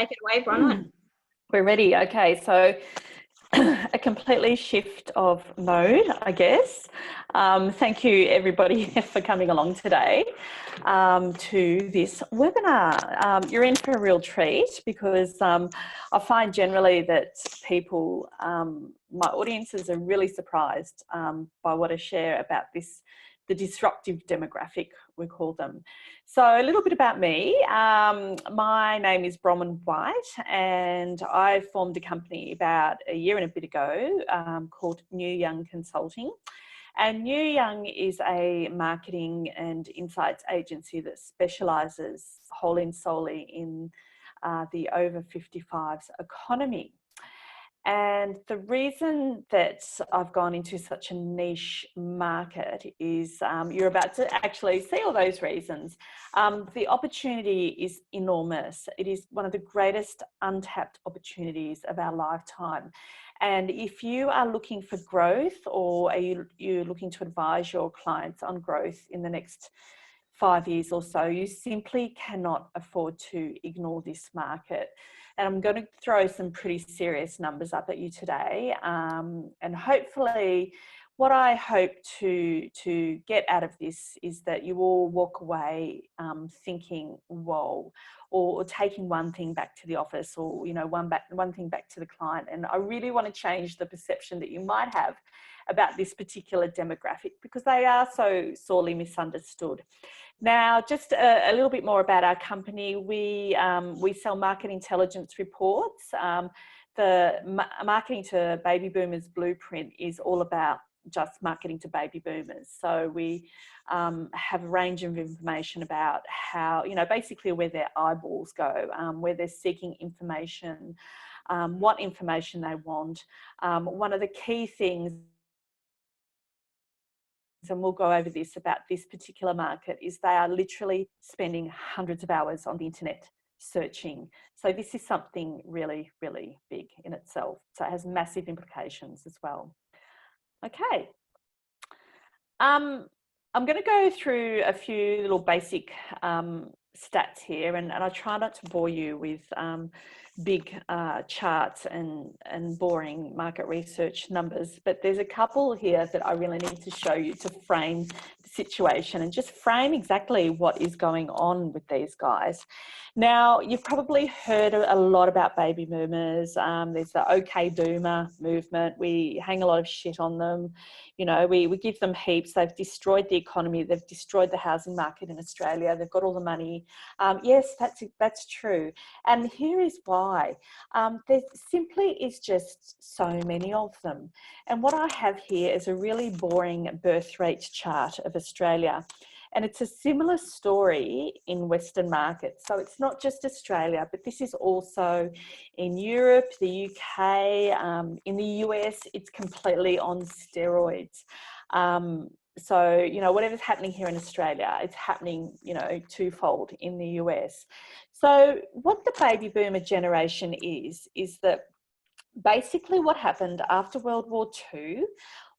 take it away, Bronwyn. We're ready. Okay, so a completely shift of mode, I guess. Thank you everybody for coming along today to this webinar. You're in for a real treat because I find generally that people, my audiences are really surprised by what I share about this, the disruptive demographic, we call them. So a little bit about me. My name is Bronwyn White and I formed a company about a year and a bit ago called New Young Consulting. And New Young is a marketing and insights agency that specialises wholly and solely in the over 55s economy. And the reason that I've gone into such a niche market is you're about to actually see all those reasons. The opportunity is enormous. It is one of the greatest untapped opportunities of our lifetime. And if you are looking for growth, or are you looking to advise your clients on growth in the next 5 years or so, you simply cannot afford to ignore this market. And I'm going to throw some pretty serious numbers up at you today. And hopefully what I hope to get out of this is that you all walk away thinking, whoa, or taking one thing back to the office, or, you know, one thing back to the client. And I really want to change the perception that you might have about this particular demographic, because they are so sorely misunderstood. Now, just a little bit more about our company. We sell market intelligence reports. The Marketing to Baby Boomers blueprint is all about just marketing to baby boomers. So we have a range of information about how, you know, basically where their eyeballs go, where they're seeking information, what information they want. One of the key things, and we'll go over this about this particular market, is they are literally spending hundreds of hours on the internet searching. So this is something really, really big in itself. So it has massive implications as well. Okay. I'm going to go through a few little basic stats here, and I try not to bore you with big charts and boring market research numbers, but there's a couple here that I really need to show you to frame the situation and just frame exactly what is going on with these guys. Now, you've probably heard a lot about baby boomers. There's the OK Boomer movement. We hang a lot of shit on them. You know, we give them heaps. They've destroyed the economy. They've destroyed the housing market in Australia. They've got all the money. Yes, that's true. And here is why. There simply is just so many of them. And what I have here is a really boring birth rate chart of Australia. And it's a similar story in Western markets. So it's not just Australia, but this is also in Europe, the UK, in the US, it's completely on steroids. So, you know, whatever's happening here in Australia, it's happening, you know, twofold in the US. So what the baby boomer generation is that basically what happened after World War II,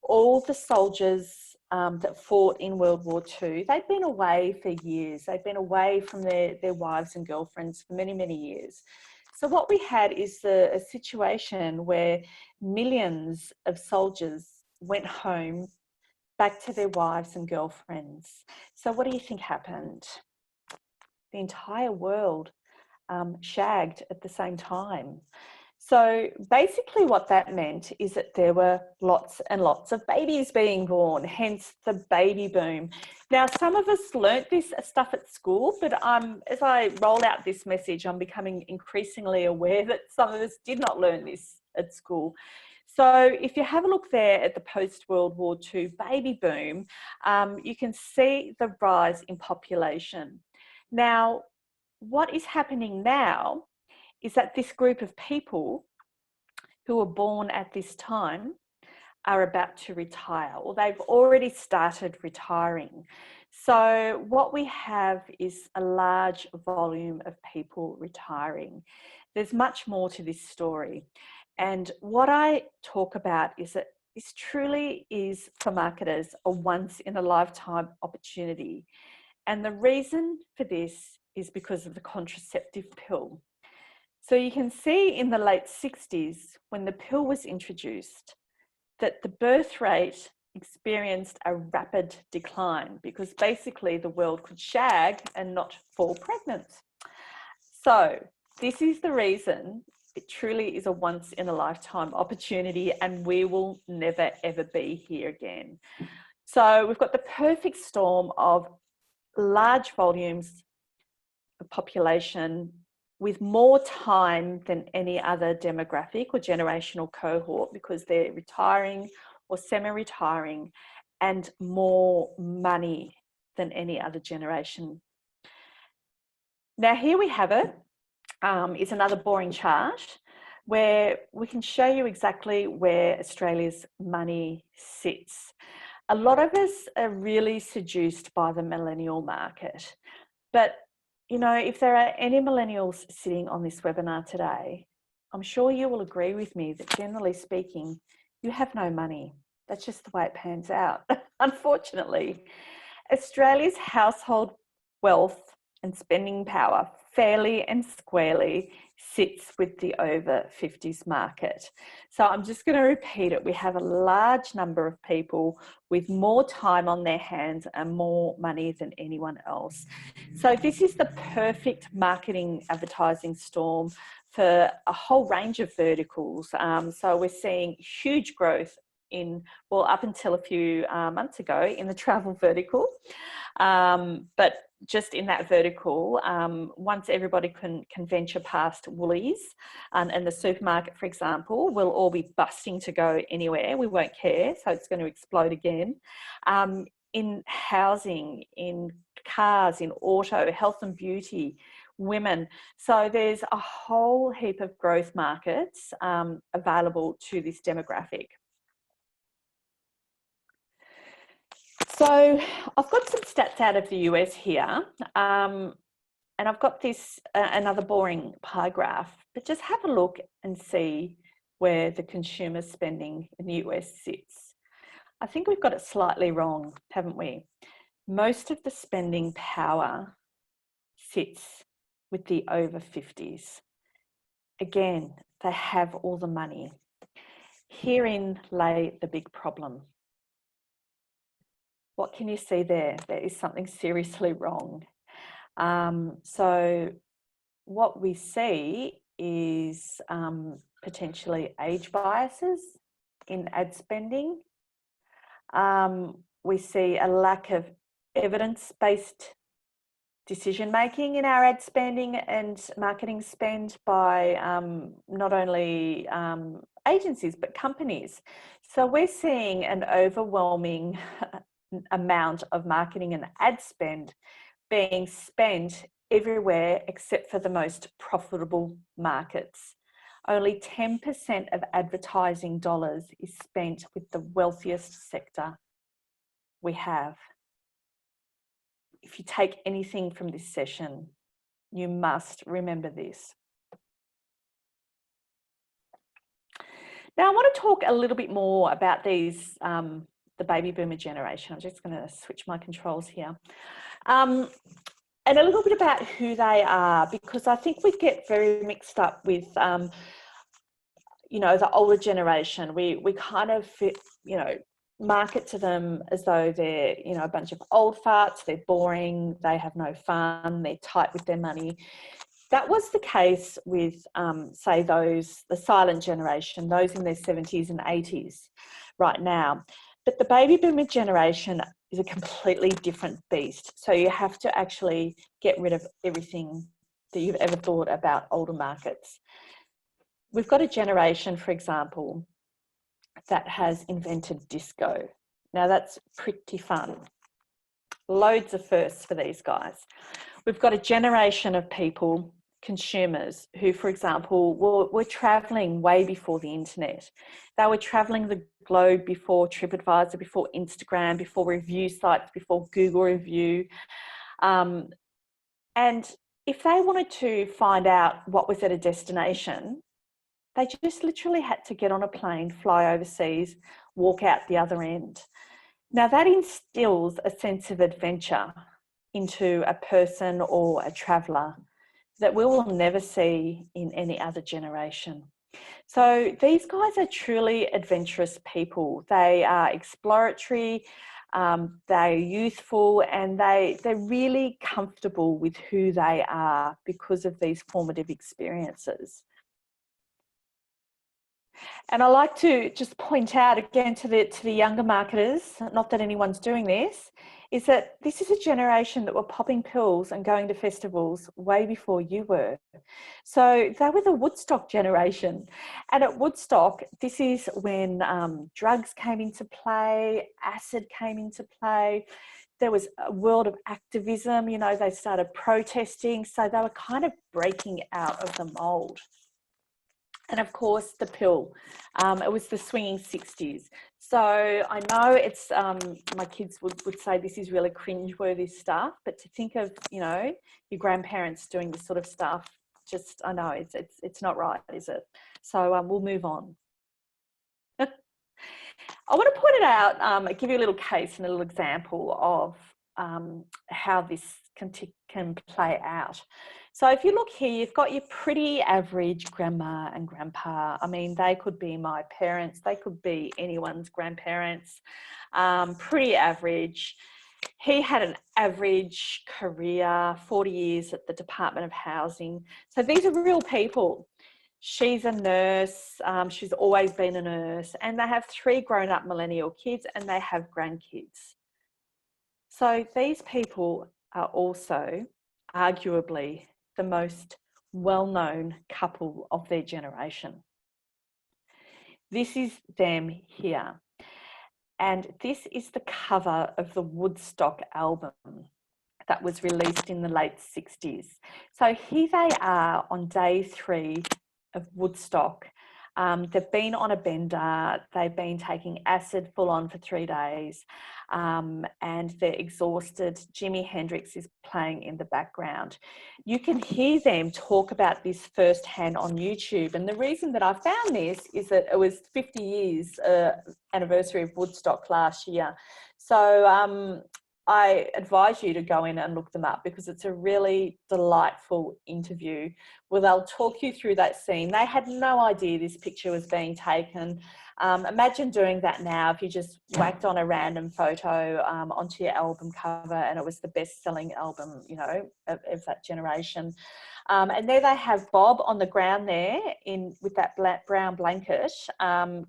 all the soldiers that fought in World War II, they'd been away for years. They'd been away from their wives and girlfriends for many, many years. So what we had is a situation where millions of soldiers went home back to their wives and girlfriends. So what do you think happened? The entire world shagged at the same time. So basically what that meant is that there were lots and lots of babies being born, hence the baby boom. Now, some of us learnt this stuff at school, but as I roll out this message, I'm becoming increasingly aware that some of us did not learn this at school. So if you have a look there at the post-World War II baby boom, you can see the rise in population. Now, what is happening now is that this group of people who were born at this time are about to retire, or they've already started retiring. So what we have is a large volume of people retiring. There's much more to this story. And what I talk about is that this truly is, for marketers, a once in a lifetime opportunity. And the reason for this is because of the contraceptive pill. So you can see in the late 60s, when the pill was introduced, that the birth rate experienced a rapid decline because basically the world could shag and not fall pregnant. So this is the reason it truly is a once in a lifetime opportunity, and we will never ever be here again. So we've got the perfect storm of large volumes of population with more time than any other demographic or generational cohort because they're retiring or semi-retiring, and more money than any other generation. Now here we have it. Is another boring chart where we can show you exactly where Australia's money sits. A lot of us are really seduced by the millennial market, but you know, if there are any millennials sitting on this webinar today, I'm sure you will agree with me that generally speaking, you have no money. That's just the way it pans out. Unfortunately, Australia's household wealth and spending power fairly and squarely sits with the over 50s market. So I'm just going to repeat it. We have a large number of people with more time on their hands and more money than anyone else. So this is the perfect marketing advertising storm for a whole range of verticals. So we're seeing huge growth in, well, up until a few months ago in the travel vertical. But just in that vertical, once everybody can venture past Woolies and the supermarket, for example, we'll all be busting to go anywhere. We won't care. So it's going to explode again. In housing, in cars, in auto, health and beauty, women. So there's a whole heap of growth markets available to this demographic. So I've got some stats out of the US here, and I've got this, another boring pie graph, but just have a look and see where the consumer spending in the US sits. I think we've got it slightly wrong, haven't we? Most of the spending power sits with the over 50s. Again, they have all the money. Herein lay the big problem. What can you see there? There is something seriously wrong. So what we see is potentially age biases in ad spending. We see a lack of evidence-based decision-making in our ad spending and marketing spend by not only agencies, but companies. So we're seeing an overwhelming amount of marketing and ad spend being spent everywhere except for the most profitable markets. Only 10% of advertising dollars is spent with the wealthiest sector we have. If you take anything from this session, you must remember this. Now I want to talk a little bit more about these the baby boomer generation. I'm just going to switch my controls here. And a little bit about who they are, because I think we get very mixed up with, you know, the older generation. We kind of, you know, market to them as though they're, you know, a bunch of old farts, they're boring, they have no fun, they're tight with their money. That was the case with, say, the silent generation, those in their 70s and 80s right now. But the baby boomer generation is a completely different beast. So you have to actually get rid of everything that you've ever thought about older markets. We've got a generation, for example, that has invented disco. Now that's pretty fun. Loads of firsts for these guys. We've got a generation of people, consumers, who, for example, were traveling way before the internet. They were traveling the globe before TripAdvisor, before Instagram, before review sites, before Google review. And if they wanted to find out what was at a destination, they just literally had to get on a plane, fly overseas, walk out the other end. Now that instills a sense of adventure into a person or a traveller that we will never see in any other generation. So these guys are truly adventurous people. They are exploratory, they're youthful, and they're really comfortable with who they are because of these formative experiences. And I like to just point out again to the younger marketers, not that anyone's doing this, is that this is a generation that were popping pills and going to festivals way before you were. So they were the Woodstock generation. And at Woodstock, this is when drugs came into play, acid came into play. There was a world of activism, you know, they started protesting. So they were kind of breaking out of the mold. And of course, the pill. It was the swinging 60s. So I know it's, my kids would say this is really cringeworthy stuff, but to think of, you know, your grandparents doing this sort of stuff, just, I know it's not right, is it? So we'll move on. I want to point it out, give you a little case and a little example of how this can play out. So if you look here, you've got your pretty average grandma and grandpa. I mean, they could be my parents, they could be anyone's grandparents, pretty average. He had an average career, 40 years at the Department of Housing. So these are real people. She's a nurse, she's always been a nurse, and they have 3 grown-up millennial kids and they have grandkids. So these people are also arguably the most well-known couple of their generation. This is them here. And this is the cover of the Woodstock album that was released in the late 60s. So here they are on day 3 of Woodstock. They've been on a bender, they've been taking acid full on for 3 days, and they're exhausted. Jimi Hendrix is playing in the background. You can hear them talk about this firsthand on YouTube. And the reason that I found this is that it was 50 years anniversary of Woodstock last year. So I advise you to go in and look them up because it's a really delightful interview where they'll talk you through that scene. They had no idea this picture was being taken. Imagine doing that now if you just whacked on a random photo onto your album cover and it was the best-selling album, you know, of that generation. And there they have Bob on the ground there with that brown blanket,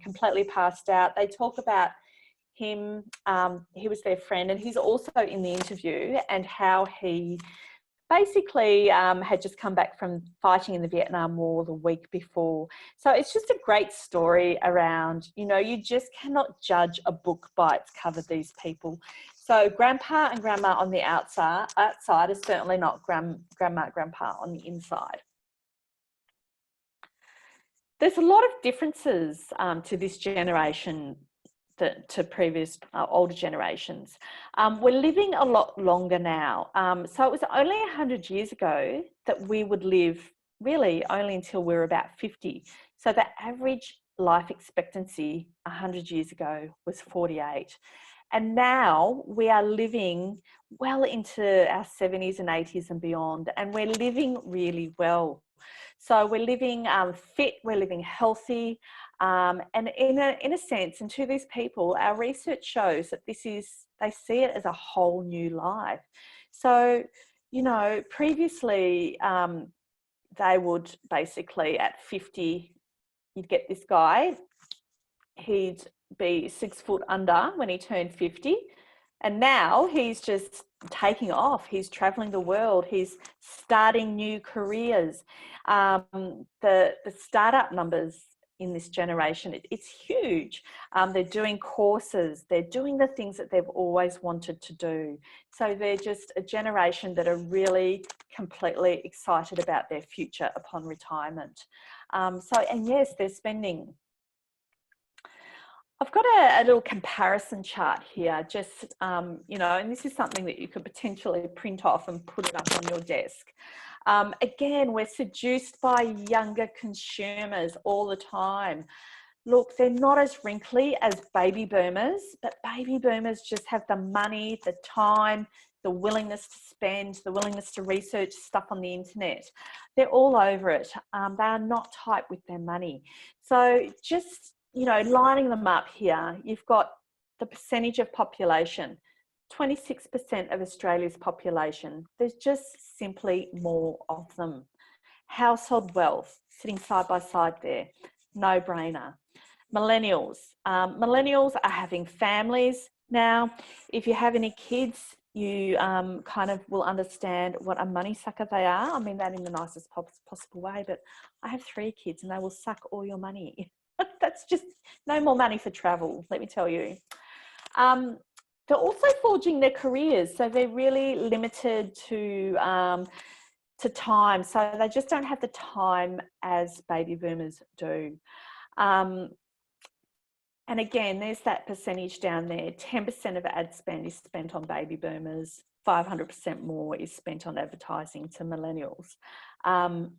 completely passed out. They talk about him, he was their friend, and he's also in the interview, and how he basically had just come back from fighting in the Vietnam War the week before. So it's just a great story around, you know, you just cannot judge a book by its cover, these people. So grandpa and grandma on the outside is certainly not grandma and grandpa on the inside. There's a lot of differences to this generation to previous older generations. We're living a lot longer now. So it was only 100 years ago that we would live really only until we were about 50. So the average life expectancy 100 years ago was 48. And now we are living well into our 70s and 80s and beyond, and we're living really well. So we're living fit, we're living healthy, and in a sense, and to these people, our research shows that they see it as a whole new life. So, you know, previously they would basically at 50, you'd get this guy, he'd be 6 foot under when he turned 50. And now he's just taking off. He's traveling the world. He's starting new careers. The startup numbers in this generation, it's huge. They're doing courses. They're doing the things that they've always wanted to do. So they're just a generation that are really completely excited about their future upon retirement. And yes, they're spending. I've got a little comparison chart here, just, you know, and this is something that you could potentially print off and put it up on your desk. Again, we're seduced by younger consumers all the time. Look, they're not as wrinkly as baby boomers, but baby boomers just have the money, the time, the willingness to spend, the willingness to research stuff on the internet. They're all over it. They are not tight with their money. So just, you know, lining them up here, you've got the percentage of population, 26% of Australia's population. There's just simply more of them. Household wealth, sitting side by side there, no brainer. Millennials. Millennials are having families now. If you have any kids, you kind of will understand what a money sucker they are. I mean that in the nicest possible way, but I have 3 kids and they will suck all your money. That's just no more money for travel, let me tell you. They're also forging their careers, so they're really limited to time. So they just don't have the time as baby boomers do. And again, there's that percentage down there. 10% of ad spend is spent on baby boomers. 500% more is spent on advertising to millennials.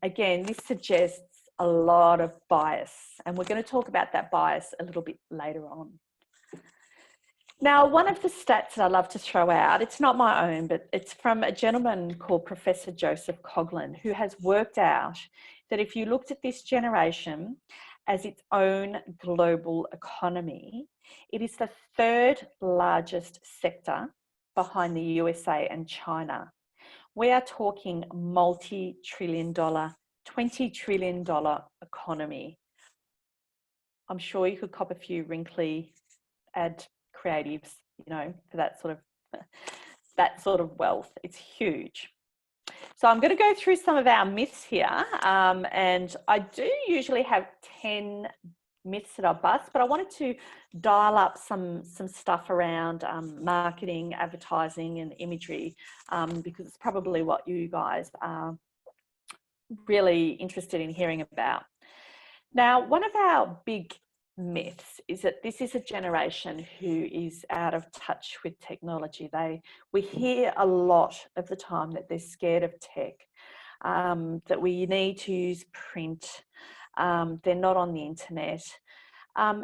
Again, this suggests a lot of bias, and we're going to talk about that bias a little bit later on. Now, one of the stats that I love to throw out, it's not my own, but it's from a gentleman called Professor Joseph Coughlin, who has worked out that if you looked at this generation as its own global economy, it is the 3rd largest sector behind the USA and China. We are talking multi-trillion dollar, $20 trillion economy. I'm sure you could cop a few wrinkly ad creatives, you know, for that sort of wealth. It's huge. So I'm going to go through some of our myths here, and I do usually have 10 myths that I bust, but I wanted to dial up some stuff around marketing, advertising and imagery, because it's probably what you guys are really interested in hearing about. Now, one of our big myths is that this is a generation who is out of touch with technology. We hear a lot of the time that they're scared of tech, that we need to use print, they're not on the internet.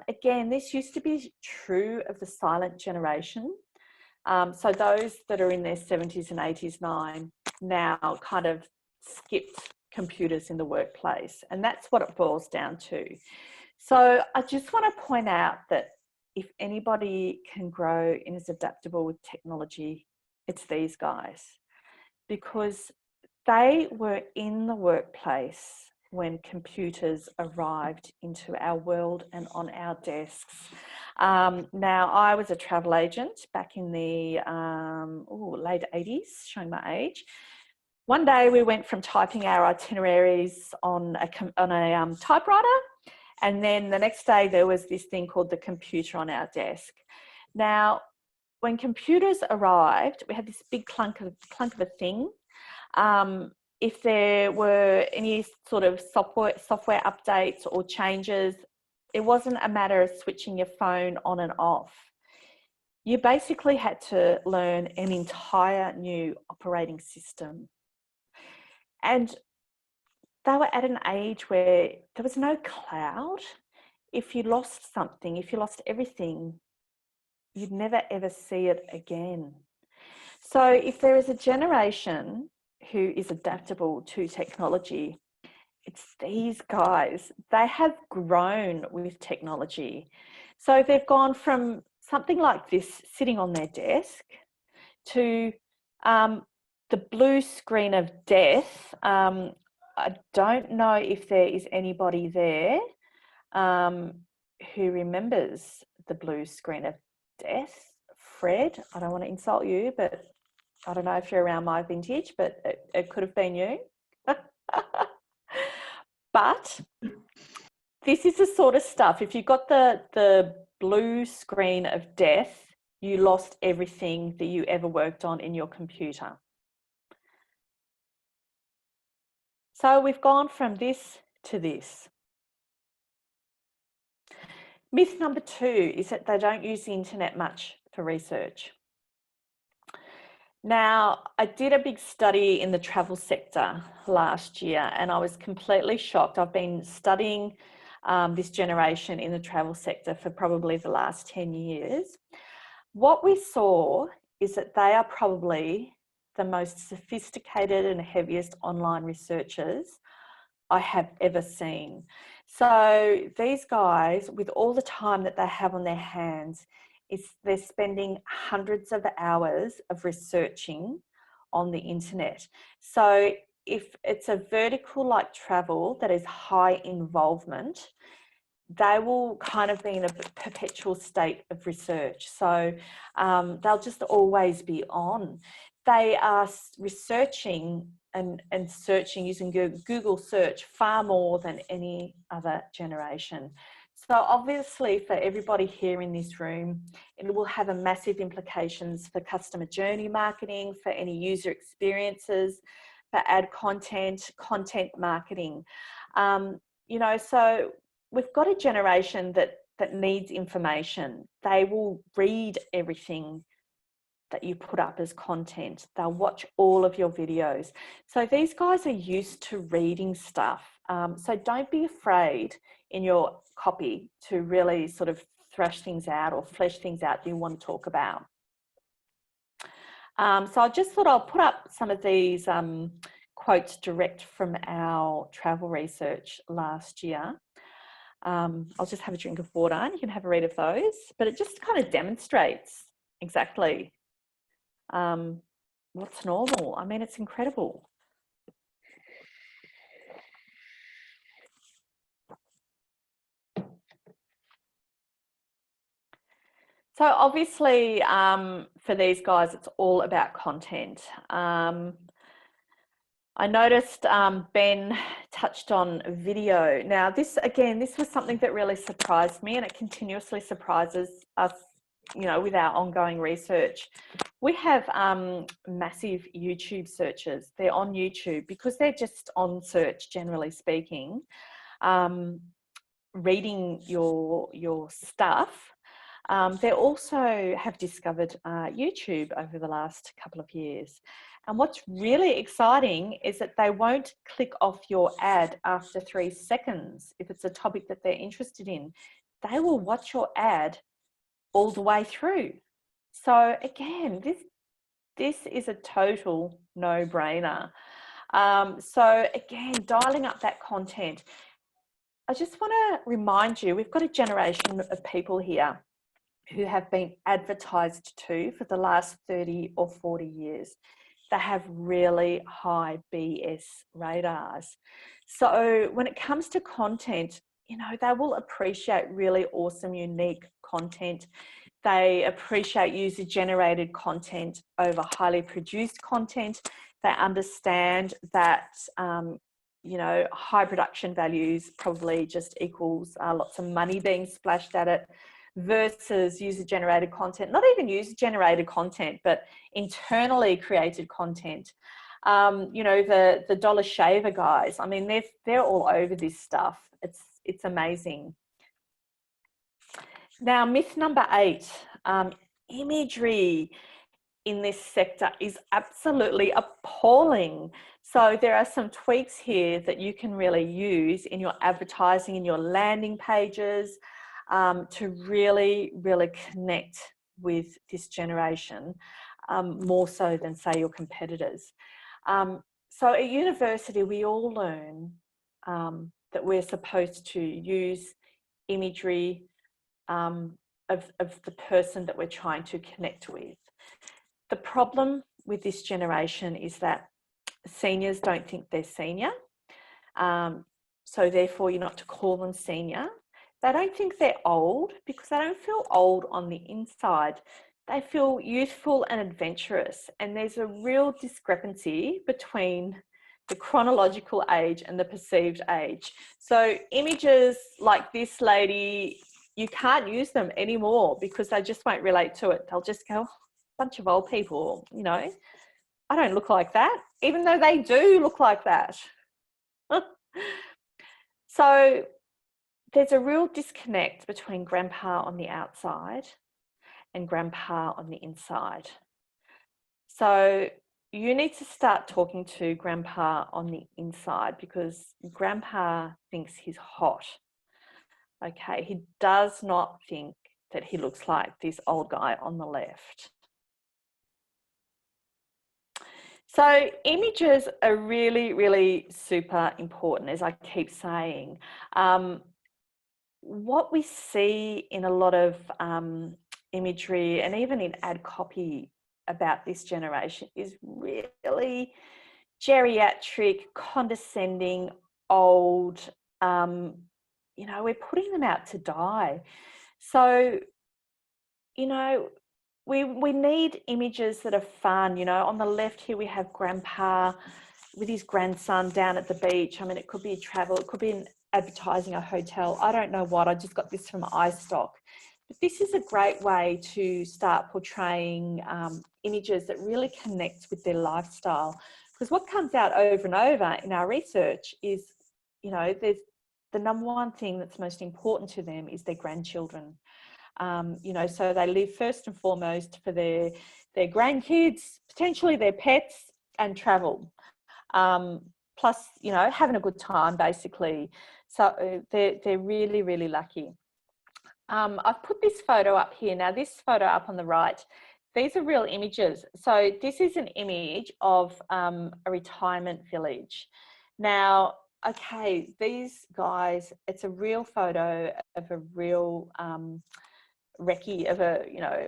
Again, this used to be true of the silent generation. So those that are in their 70s and 80s now kind of skipped computers in the workplace, and that's what it boils down to. So I just want to point out that if anybody can grow and is adaptable with technology, it's these guys, because they were in the workplace when computers arrived into our world and on our desks. Now, I was a travel agent back in the late 80s, showing my age. One day we went from typing our itineraries on a typewriter, and then the next day there was this thing called the computer on our desk. Now, when computers arrived, we had this big clunk of a thing. If there were any sort of software updates or changes, it wasn't a matter of switching your phone on and off. You basically had to learn an entire new operating system. And they were at an age where there was no cloud. If you lost something, if you lost everything, you'd never ever see it again. So if there is a generation who is adaptable to technology, it's these guys. They have grown with technology. So they've gone from something like this sitting on their desk to the blue screen of death. I don't know if there is anybody there who remembers the blue screen of death. Fred, I don't want to insult you, but I don't know if you're around my vintage, but it could have been you. But this is the sort of stuff, if you got the blue screen of death, you lost everything that you ever worked on in your computer. So we've gone from this to this. Myth number 2 is that they don't use the internet much for research. Now, I did a big study in the travel sector last year and I was completely shocked. I've been studying this generation in the travel sector for probably the last 10 years. What we saw is that they are probably the most sophisticated and heaviest online researchers I have ever seen. So these guys, with all the time that they have on their hands, they're spending hundreds of hours of researching on the internet. So if it's a vertical like travel that is high involvement, they will kind of be in a perpetual state of research. So they'll just always be on. They are researching and searching using Google search far more than any other generation. So obviously for everybody here in this room, it will have a massive implications for customer journey marketing, for any user experiences, for ad content marketing. You know, so we've got a generation that needs information. They will read everything that you put up as content. They'll watch all of your videos. So these guys are used to reading stuff. So don't be afraid in your copy to really sort of thrash things out or flesh things out you want to talk about. So I just thought I'll put up some of these quotes direct from our travel research last year. I'll just have a drink of water and you can have a read of those, but it just kind of demonstrates exactly what's normal. I mean, it's incredible. So obviously for these guys, it's all about content. I noticed Ben touched on video. Now this, again, this was something that really surprised me, and it continuously surprises us, you know, with our ongoing research. We have massive YouTube searches. They're on YouTube because they're just on search, generally speaking, reading your stuff. They also have discovered YouTube over the last couple of years. And what's really exciting is that they won't click off your ad after 3 seconds if it's a topic that they're interested in. They will watch your ad all the way through. So again, this is a total no-brainer. So again, dialing up that content. I just want to remind you, we've got a generation of people here who have been advertised to for the last 30 or 40 years. They have really high BS radars. So when it comes to content, you know, they will appreciate really awesome, unique content. They appreciate user-generated content over highly produced content. They understand that, you know, high production values probably just equals lots of money being splashed at it, versus user-generated content, not even user-generated content, but internally created content. You know, the Dollar Shaver guys, I mean, they're all over this stuff. It's amazing. Now, myth number 8, imagery in this sector is absolutely appalling. So there are some tweaks here that you can really use in your advertising, in your landing pages, to really, really connect with this generation, more so than, say, your competitors. So at university, we all learn that we're supposed to use imagery of the person that we're trying to connect with. The problem with this generation is that seniors don't think they're senior. So therefore, you're not to call them senior. They don't think they're old because they don't feel old on the inside. They feel youthful and adventurous. And there's a real discrepancy between the chronological age and the perceived age. So images like this lady, you can't use them anymore because they just won't relate to it. They'll just go, oh, bunch of old people, you know, I don't look like that, even though they do look like that. So there's a real disconnect between grandpa on the outside and grandpa on the inside. So you need to start talking to grandpa on the inside because grandpa thinks he's hot. Okay, he does not think that he looks like this old guy on the left. So images are really, really super important, as I keep saying. What we see in a lot of imagery and even in ad copy about this generation is really geriatric, condescending, old. You know, we're putting them out to die. So, you know, we need images that are fun. You know, on the left here we have grandpa with his grandson down at the beach. I mean, it could be travel, it could be an advertising a hotel. I don't know what, I just got this from iStock. But this is a great way to start portraying images that really connect with their lifestyle. Because what comes out over and over in our research is, you know, there's the number one thing that's most important to them is their grandchildren. You know, so they live first and foremost for their grandkids, potentially their pets, and travel. Plus, you know, having a good time basically. So they're really, really lucky. I've put this photo up here. Now this photo up on the right, these are real images. So this is an image of a retirement village. Now, okay, these guys, it's a real photo of a real recce of a, you know,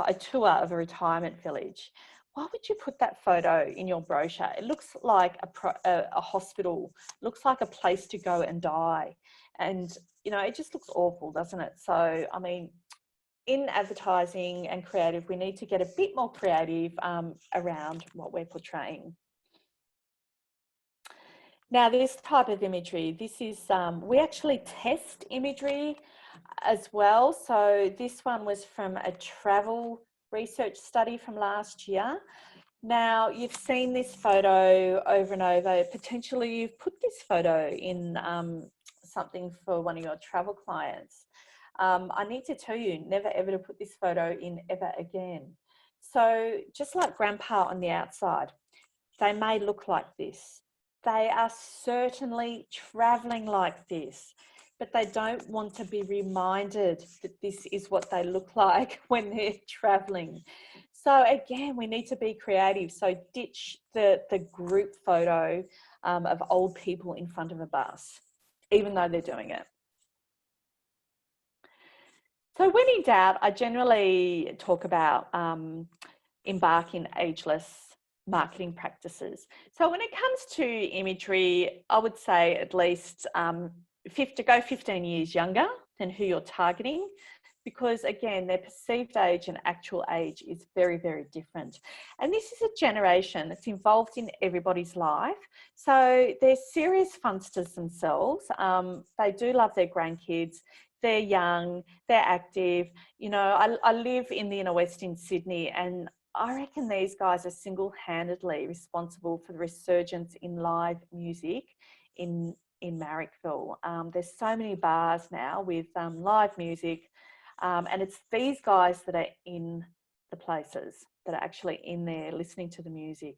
a tour of a retirement village. Why would you put that photo in your brochure? It looks like a hospital, looks like a place to go and die. And, you know, it just looks awful, doesn't it? So, I mean, in advertising and creative, we need to get a bit more creative around what we're portraying. Now, this type of imagery, this is, we actually test imagery as well. So this one was from a travel research study from last year. Now, you've seen this photo over and over. Potentially you've put this photo in something for one of your travel clients. I need to tell you, never ever to put this photo in ever again. So just like grandpa on the outside, they may look like this. They are certainly traveling like this, but they don't want to be reminded that this is what they look like when they're traveling. So again, we need to be creative. So ditch the group photo of old people in front of a bus, even though they're doing it. So when in doubt, I generally talk about embark in ageless marketing practices. So when it comes to imagery, I would say at least go 15 years younger than who you're targeting, because again, their perceived age and actual age is very, very different. And this is a generation that's involved in everybody's life. So they're serious funsters themselves. They do love their grandkids. They're young, they're active. You know, I live in the inner west in Sydney, and I reckon these guys are single-handedly responsible for the resurgence in live music in Marrickville. There's so many bars now with live music, and it's these guys that are in the places, that are actually in there listening to the music.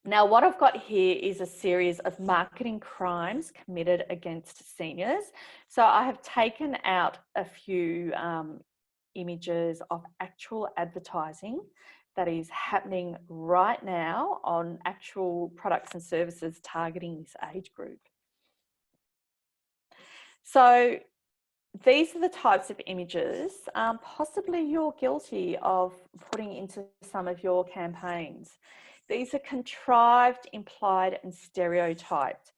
Now, what I've got here is a series of marketing crimes committed against seniors. So I have taken out a few images of actual advertising that is happening right now on actual products and services targeting this age group. So these are the types of images possibly you're guilty of putting into some of your campaigns. These are contrived, implied, and stereotyped.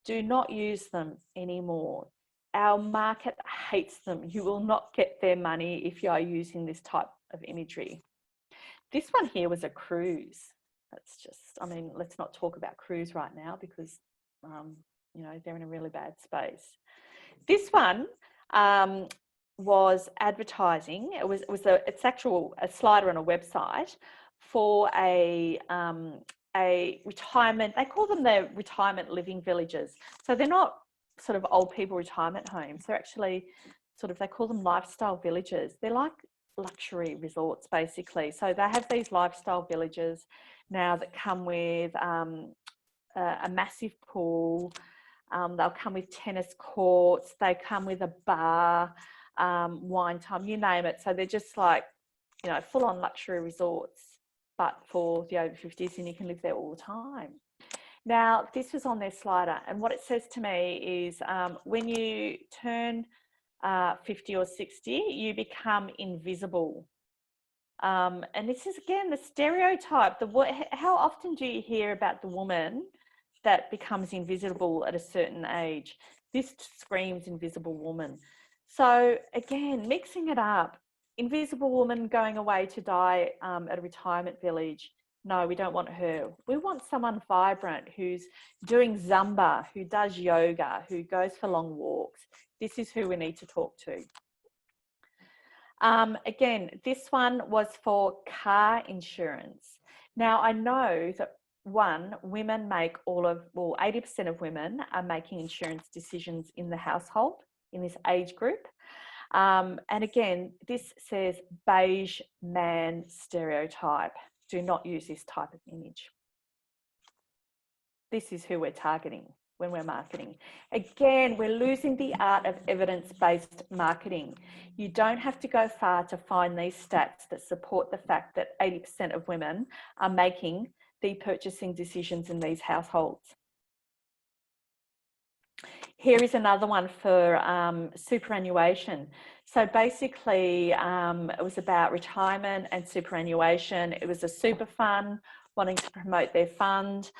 Do not use them anymore. Our market hates them. You will not get their money if you are using this type of imagery. This one here was a cruise. That's just, I mean, let's not talk about cruise right now because, you know, they're in a really bad space. This one was advertising. It's actual a slider on a website for a retirement. They call them the retirement living villages. So they're not sort of old people retirement homes. They're actually sort of, they call them lifestyle villages. They're like luxury resorts basically. So they have these lifestyle villages now that come with a massive pool. They'll come with tennis courts. They come with a bar, wine time, you name it. So they're just like, you know, full on luxury resorts. but for the over 50s, and you can live there all the time. Now, this was on their slider, and what it says to me is when you turn 50 or 60, you become invisible. And this is, again, the stereotype. How often do you hear about the woman that becomes invisible at a certain age? This screams invisible woman. So again, mixing it up, invisible woman going away to die at a retirement village. No, we don't want her. We want someone vibrant who's doing Zumba, who does yoga, who goes for long walks. This is who we need to talk to. Again, this one was for car insurance. Now, I know that women make 80% of women are making insurance decisions in the household in this age group. And again, this says beige man stereotype. Do not use this type of image. This is who we're targeting when we're marketing. Again, we're losing the art of evidence-based marketing. You don't have to go far to find these stats that support the fact that 80% of women are making the purchasing decisions in these households. Here is another one for superannuation. So basically, it was about retirement and superannuation. It was a super fund wanting to promote their fund.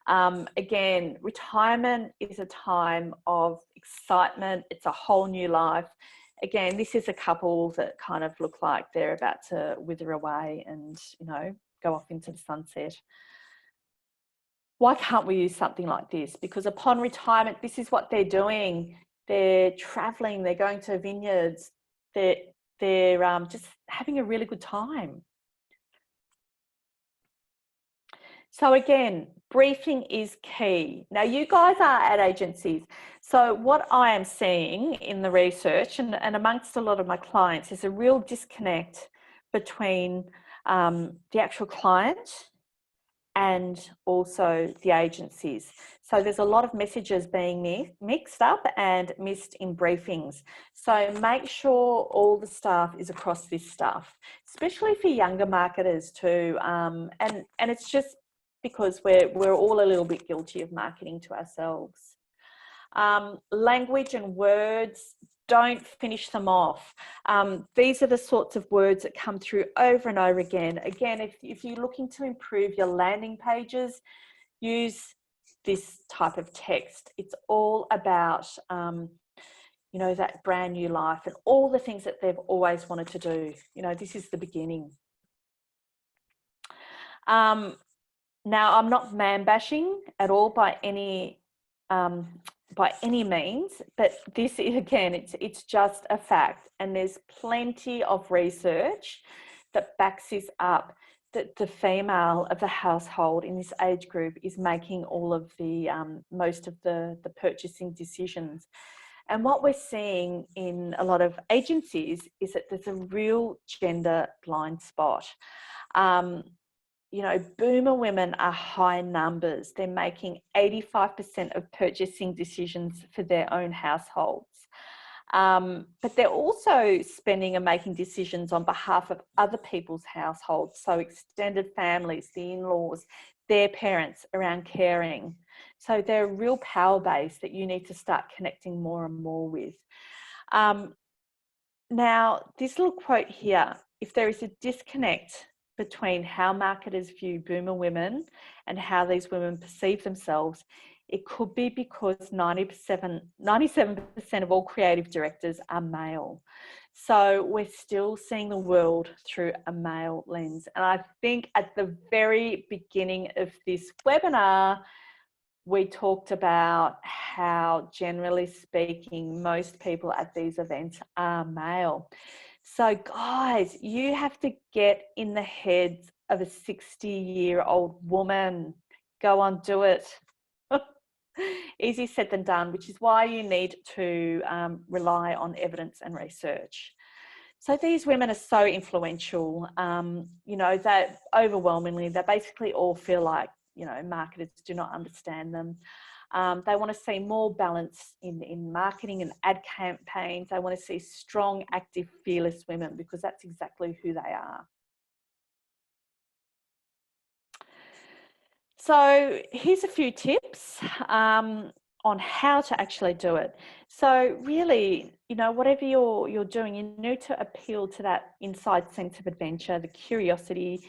Again, retirement is a time of excitement. It's a whole new life. Again, this is a couple that kind of look like they're about to wither away and, you know, go off into the sunset. Why can't we use something like this? Because upon retirement, this is what they're doing. They're traveling, they're going to vineyards, they're just having a really good time. So again, briefing is key. Now, you guys are ad agencies. So what I am seeing in the research and amongst a lot of my clients is a real disconnect between the actual client and also the agencies. So there's a lot of messages being mixed up and missed in briefings. So make sure all the staff is across this stuff, especially for younger marketers too. And it's just because we're all a little bit guilty of marketing to ourselves. Language and words, don't finish them off. These are the sorts of words that come through over and over again. Again, if you're looking to improve your landing pages, use this type of text. It's all about, you know, that brand new life and all the things that they've always wanted to do. You know, this is the beginning. Now, I'm not man bashing at all by any means, but this is, again, it's just a fact, and there's plenty of research that backs this up, that the female of the household in this age group is making all of the most of the purchasing decisions. And what we're seeing in a lot of agencies is that there's a real gender blind spot. You know, boomer women are high numbers. They're making 85% of purchasing decisions for their own households. But they're also spending and making decisions on behalf of other people's households. So extended families, the in-laws, their parents around caring. So they're a real power base that you need to start connecting more and more with. Now, this little quote here, if there is a disconnect between how marketers view boomer women and how these women perceive themselves, it could be because 97% of all creative directors are male. So we're still seeing the world through a male lens. And I think at the very beginning of this webinar, we talked about how, generally speaking, most people at these events are male. So guys, you have to get in the heads of a 60-year-old woman. Go on, do it. Easy said than done, which is why you need to rely on evidence and research. So these women are so influential, you know, that overwhelmingly, they basically all feel like, you know, marketers do not understand them. They want to see more balance in marketing and ad campaigns. They want to see strong, active, fearless women, because that's exactly who they are. So here's a few tips on how to actually do it. So really, you know, whatever you're doing, you need to appeal to that inside sense of adventure, the curiosity.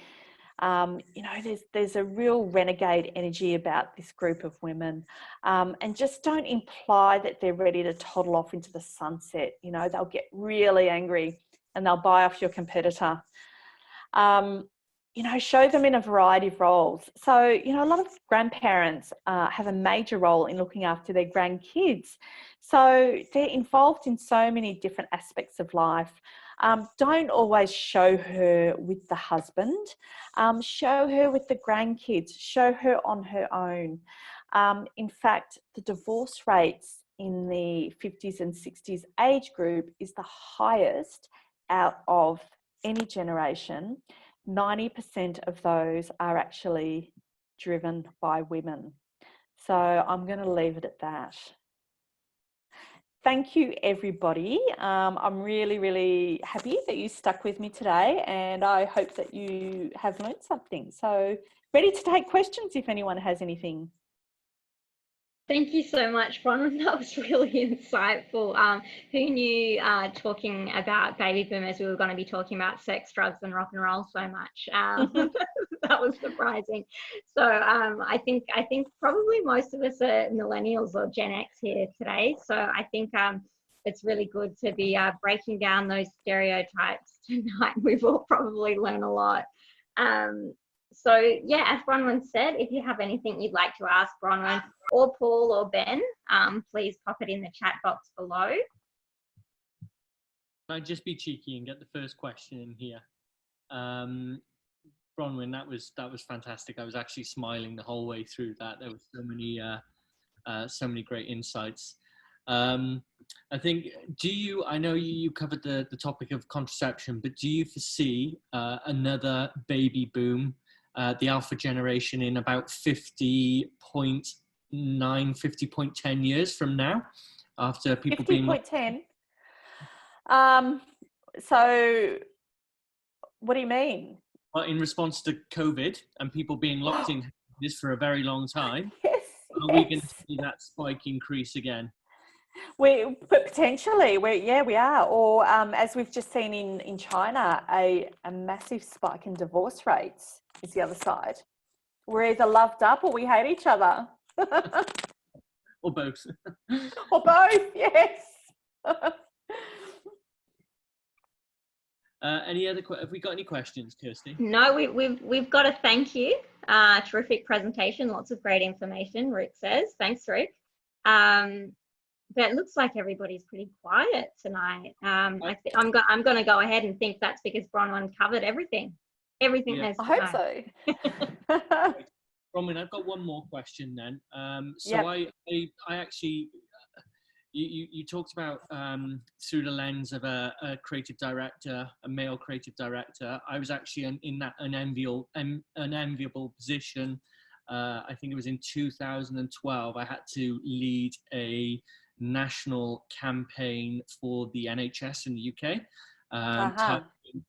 You know, there's a real renegade energy about this group of women, and just don't imply that they're ready to toddle off into the sunset. You know, they'll get really angry and they'll buy off your competitor. You know, show them in a variety of roles. So, you know, a lot of grandparents have a major role in looking after their grandkids. So they're involved in so many different aspects of life. Don't always show her with the husband. Show her with the grandkids. Show her on her own. In fact, the divorce rates in the 50s and 60s age group is the highest out of any generation. 90% of those are actually driven by women. So I'm going to leave it at that. Thank you, everybody. I'm really, really happy that you stuck with me today, and I hope that you have learned something. So ready to take questions if anyone has anything. Thank you so much, Bronwyn. That was really insightful. Who knew talking about baby boomers, we were going to be talking about sex, drugs, and rock and roll so much. That was surprising. So I think probably most of us are millennials or Gen X here today. So I think it's really good to be breaking down those stereotypes tonight. We've all probably learned a lot. So yeah, as Bronwyn said, if you have anything you'd like to ask Bronwyn or Paul or Ben, please pop it in the chat box below. Can I just be cheeky and get the first question in here? Bronwyn, that was fantastic. I was actually smiling the whole way through that. There were so many great insights. I think, I know you covered the topic of contraception, but do you foresee another baby boom, the alpha generation, in about 50.10 years from now, after people 50.10? So what do you mean? Well, in response to COVID and people being locked in this for a very long time, are we going to see that spike increase again? But potentially, we are. Or as we've just seen in China, a massive spike in divorce rates is the other side. We're either loved up or we hate each other. Or both. Or both, yes. Have we got any questions, Kirsty? No, we've got a thank you. Terrific presentation, lots of great information, Rick says. Thanks, Rick. But it looks like everybody's pretty quiet tonight. I'm going to go ahead and think that's because Bronwyn covered everything. Everything there's to know. I hope so. Bronwyn, I've got one more question then. Yep. I actually, you talked about through the lens of a creative director, a male creative director. I was actually in that unenviable position. I think it was in 2012. I had to lead a national campaign for the NHS in the UK.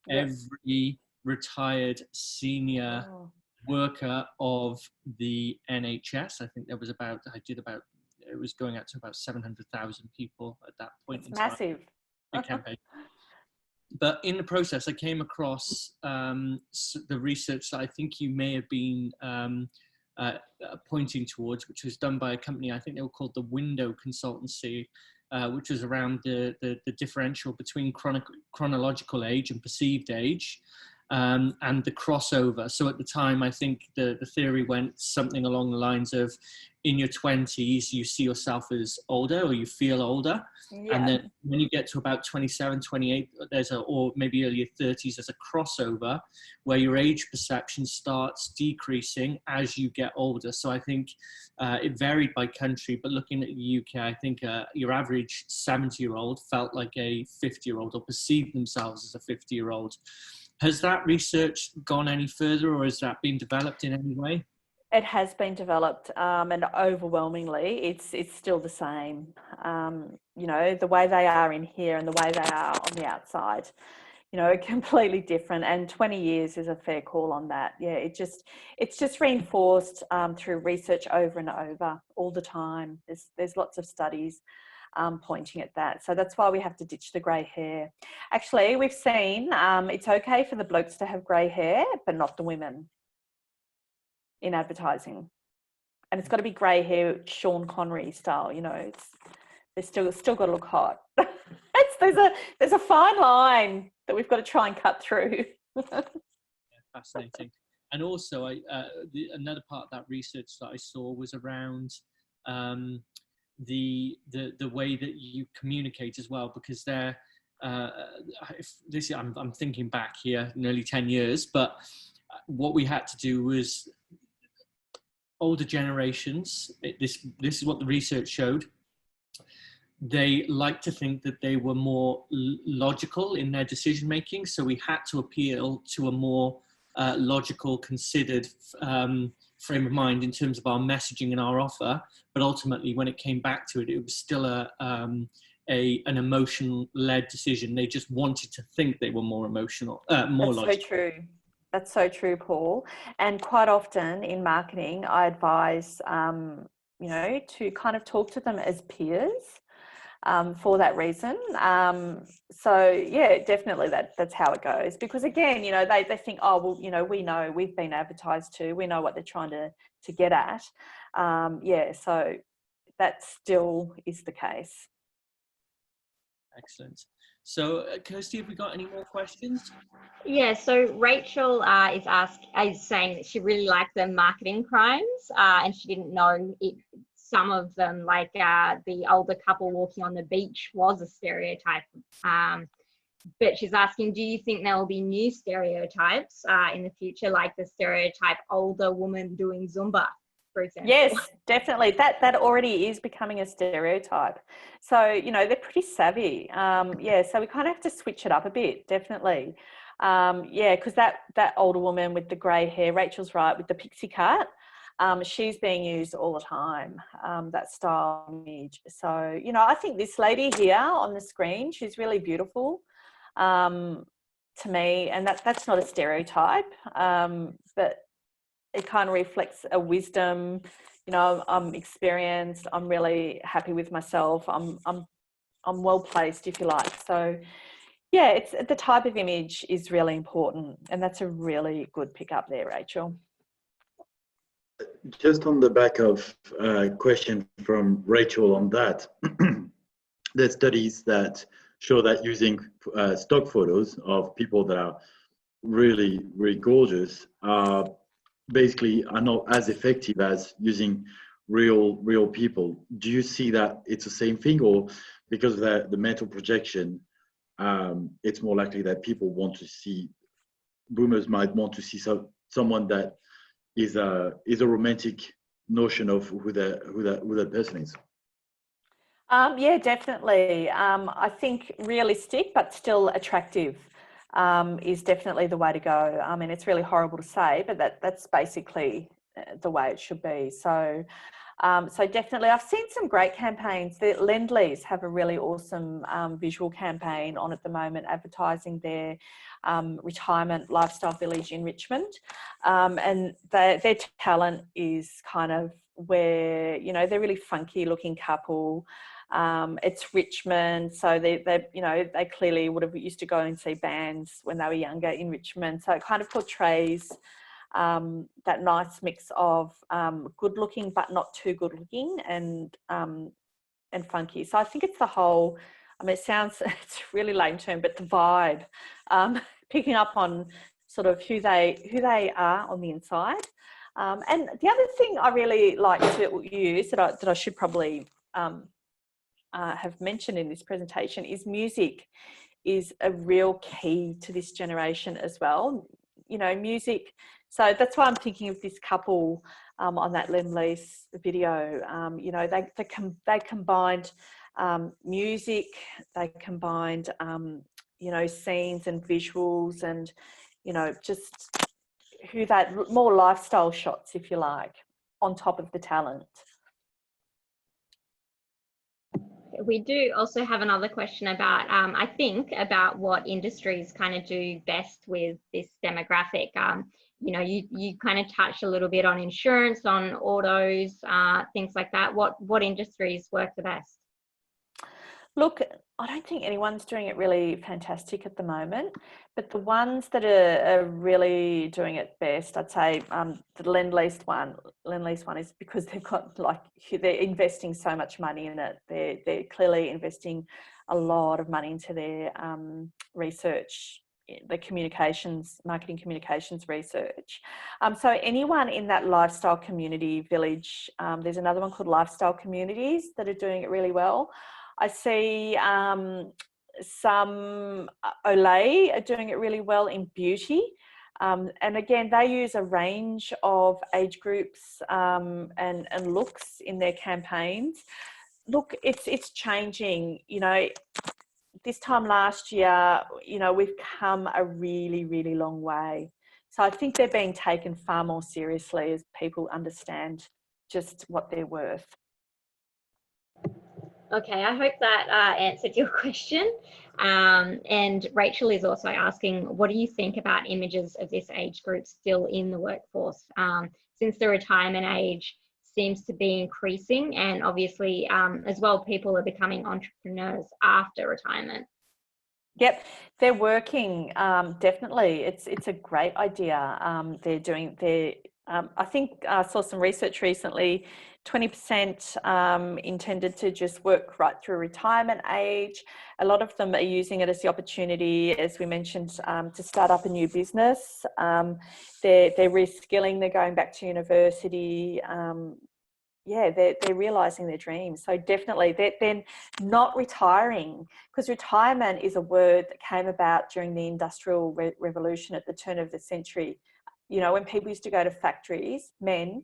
Every retired senior worker of the NHS. I think there was it was going out to about 700,000 people at that point. It's massive. Big campaign. But in the process, I came across the research that I think you may have been pointing towards, which was done by a company, I think they were called the Window Consultancy, which was around the differential between chronological age and perceived age, and the crossover. So at the time, I think the theory went something along the lines of, in your 20s, you see yourself as older, or you feel older. Yeah. And then when you get to about 27, 28, or maybe earlier 30s, there's a crossover where your age perception starts decreasing as you get older. So I think it varied by country, but looking at the UK, I think your average 70-year-old felt like a 50-year-old, or perceived themselves as a 50-year-old. Has that research gone any further, or has that been developed in any way? It has been developed, and overwhelmingly, it's still the same. You know, the way they are in here and the way they are on the outside. you know, completely different. And 20 years is a fair call on that. Yeah, it's just reinforced through research over and over all the time. There's lots of studies pointing at that. So that's why we have to ditch the grey hair. Actually, we've seen it's okay for the blokes to have grey hair, but not the women in advertising. And it's got to be grey hair, Sean Connery style, you know, they're still got to look hot. There's a fine line that we've got to try and cut through. Yeah, fascinating. And also, another part of that research that I saw was around the way that you communicate as well, because they're I'm thinking back here nearly 10 years, but what we had to do was older generations. This is what the research showed. They like to think that they were more logical in their decision making, so we had to appeal to a more logical, considered frame of mind in terms of our messaging and our offer. But ultimately, when it came back to it, it was still an emotion-led decision. They just wanted to think they were more emotional, more logical. That's so true. That's so true, Paul. And quite often in marketing, I advise, you know, to kind of talk to them as peers. For that reason. So yeah, definitely that's how it goes, because again, you know, they think, oh, well, you know, we've been advertised to, we know what they're trying to get at. Yeah, so that still is the case. Excellent. So Kirsty, have we got any more questions? Yeah, so Rachel is saying that she really liked the marketing crimes, and she didn't know some of them, like the older couple walking on the beach, was a stereotype. But she's asking, do you think there will be new stereotypes in the future, like the stereotype older woman doing Zumba, for example? Yes, definitely. That already is becoming a stereotype. So, you know, they're pretty savvy. Yeah, so we kind of have to switch it up a bit, definitely. Yeah, because that older woman with the grey hair, Rachel's right, with the pixie cut, she's being used all the time, that style image. So, you know, I think this lady here on the screen, she's really beautiful to me, and that's not a stereotype, but it kind of reflects a wisdom. You know, I'm experienced, I'm really happy with myself, I'm well placed, if you like. So yeah, it's the type of image is really important, and that's a really good pick up there, Rachel. Just on the back of a question from Rachel on that, there's studies that show that using stock photos of people that are really, really gorgeous basically are not as effective as using real people. Do you see that it's the same thing, or because of the mental projection, it's more likely that people want to see, boomers might want to see someone that is a romantic notion of who that person is? Yeah, definitely. I think realistic but still attractive is definitely the way to go. I mean, it's really horrible to say, but that's basically the way it should be. So, so definitely, I've seen some great campaigns. The Lend-Lease have a really awesome visual campaign on at the moment, advertising their retirement lifestyle village in Richmond, and their talent is kind of where, you know, they're really funky looking couple. It's Richmond, so they you know, they clearly would have used to go and see bands when they were younger in Richmond. So it kind of portrays that nice mix of good looking but not too good looking, and funky. So I think it's the whole, I mean, it's really lame term, but the vibe, picking up on sort of who they are on the inside. And the other thing I really like to use that I should probably have mentioned in this presentation is music is a real key to this generation as well. You know, music. So that's why I'm thinking of this couple on that Lend-Lease video. You know, they combined music, they combined you know, scenes and visuals, and you know, just more lifestyle shots, if you like, on top of the talent. We do also have another question about, I think, about what industries kind of do best with this demographic. You know, you kind of touched a little bit on insurance, on autos, things like that. What industries work the best? Look, I don't think anyone's doing it really fantastic at the moment, but the ones that are really doing it best, I'd say the Lend-Lease one is because they've got, like, they're investing so much money in it. They're clearly investing a lot of money into their research, the marketing communications research. So anyone in that lifestyle community village, there's another one called Lifestyle Communities that are doing it really well. I see some Olay are doing it really well in beauty. And again, they use a range of age groups and looks in their campaigns. Look, it's changing. You know, this time last year, you know, we've come a really, really long way. So I think they're being taken far more seriously as people understand just what they're worth. Okay, I hope that answered your question. And Rachel is also asking, what do you think about images of this age group still in the workforce? Since the retirement age seems to be increasing, and obviously as well, people are becoming entrepreneurs after retirement. Yep, they're working, definitely. It's a great idea. I think I saw some research recently, 20% intended to just work right through retirement age. A lot of them are using it as the opportunity, as we mentioned, to start up a new business. They're reskilling, they're going back to university. Yeah, they're realising their dreams. So definitely, they're not retiring, because retirement is a word that came about during the Industrial Revolution at the turn of the century. You know, when people used to go to factories, men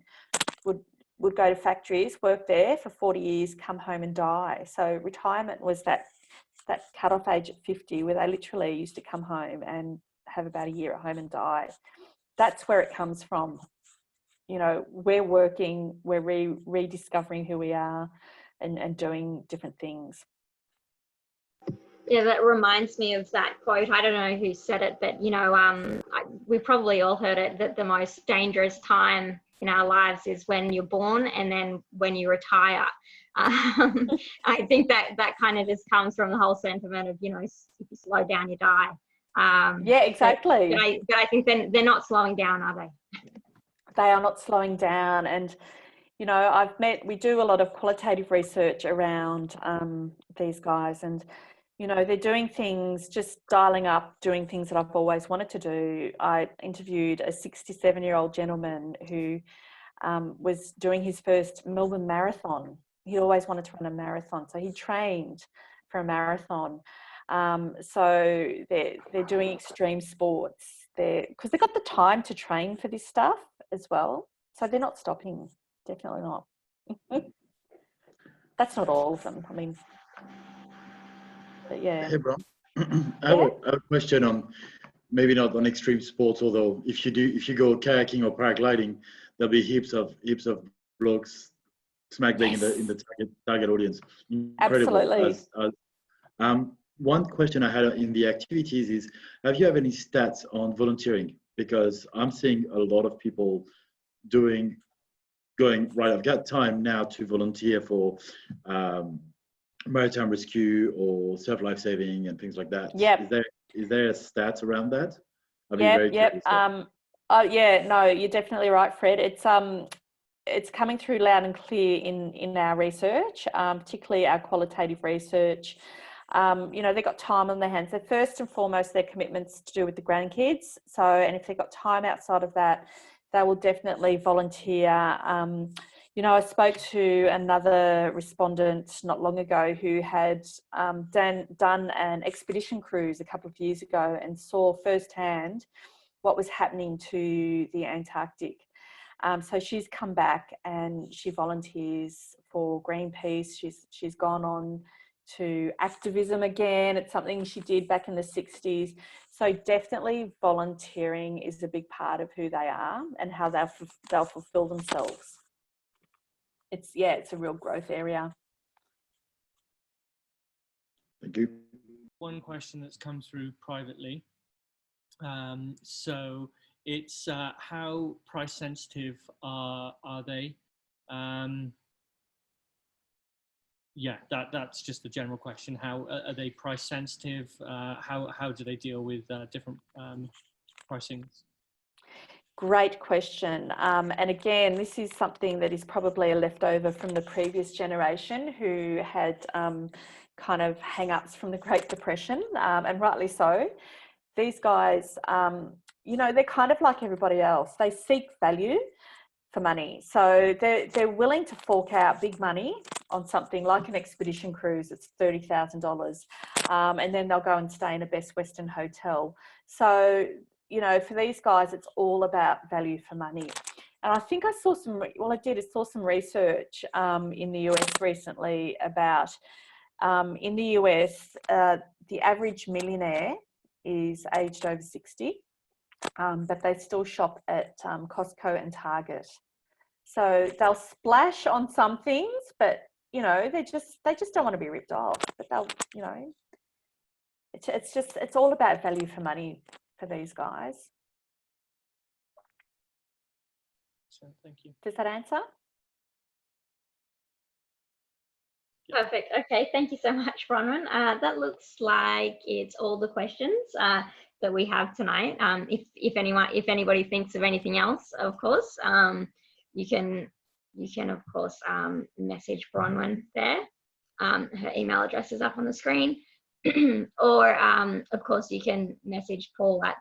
would go to factories, work there for 40 years, come home and die. So retirement was that cut-off age at 50, where they literally used to come home and have about a year at home and die. That's where it comes from. You know, we're working, we're rediscovering who we are and doing different things. Yeah, that reminds me of that quote. I don't know who said it, but, you know, we probably all heard it, that the most dangerous time in our lives is when you're born and then when you retire. I think that kind of just comes from the whole sentiment of, you know, if you slow down, you die. Yeah, exactly. But I think they're not slowing down, are they? They are not slowing down. And, you know, we do a lot of qualitative research around these guys, and, you know, they're doing things, just dialing up, doing things that I've always wanted to do. I interviewed a 67-year-old gentleman who was doing his first Melbourne Marathon. He'd always wanted to run a marathon, so he trained for a marathon. So they're doing extreme sports because they've got the time to train for this stuff as well. So they're not stopping, definitely not. That's not all of them, I mean, but yeah. Hey, Bron. I have a question on, maybe not on extreme sports, although if you go kayaking or paragliding, there'll be heaps of blokes smack bang in the target audience. Incredible. Absolutely. One question I had in the activities is, have you any stats on volunteering? Because I'm seeing a lot of people going, right, I've got time now to volunteer for maritime rescue or self-life saving and things like that. Yep. Is there stats around that? Yep. Oh yeah, no, you're definitely right, Fred. It's coming through loud and clear in our research, particularly our qualitative research. You know, they've got time on their hands. So first and foremost, their commitments to do with the grandkids. So, and if they've got time outside of that, they will definitely volunteer. You know, I spoke to another respondent not long ago who had done an expedition cruise a couple of years ago and saw firsthand what was happening to the Antarctic. So she's come back and she volunteers for Greenpeace. She's gone on to activism again. It's something she did back in the 60s. So definitely volunteering is a big part of who they are and how they'll fulfill themselves. It's a real growth area. Thank you. One question that's come through privately. So it's how price sensitive are they? Yeah, that's just the general question. How are they price sensitive? How do they deal with different pricings? Great question. And again, this is something that is probably a leftover from the previous generation who had kind of hang-ups from the Great Depression, and rightly so. These guys, you know, they're kind of like everybody else. They seek value for money. So they're willing to fork out big money on something like an expedition cruise. It's $30,000. And then they'll go and stay in a Best Western hotel. So, you know, for these guys, it's all about value for money. And I think I saw some, well, I saw some research in the US recently about, in the US, the average millionaire is aged over 60, but they still shop at Costco and Target. So they'll splash on some things, but, you know, they just don't want to be ripped off. But they'll, you know, it's all about value for money for these guys. So thank you. Does that answer? Perfect. Okay, thank you so much, Bronwyn. That looks like it's all the questions that we have tonight. If anybody thinks of anything else, of course, you can of course message Bronwyn there. Her email address is up on the screen, or of course you can message Paul at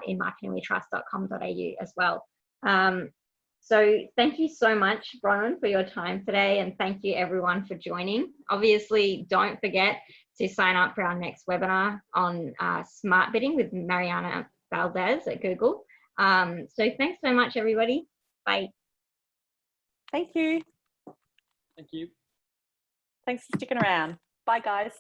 inmarketingwetrust.com.au as well. So thank you so much, Bronwyn, for your time today, and thank you everyone for joining. Obviously, don't forget to sign up for our next webinar on smart bidding with Mariana Valdez at Google. So thanks so much, everybody. Bye. Thank you. Thank you. Thanks for sticking around. Bye, guys.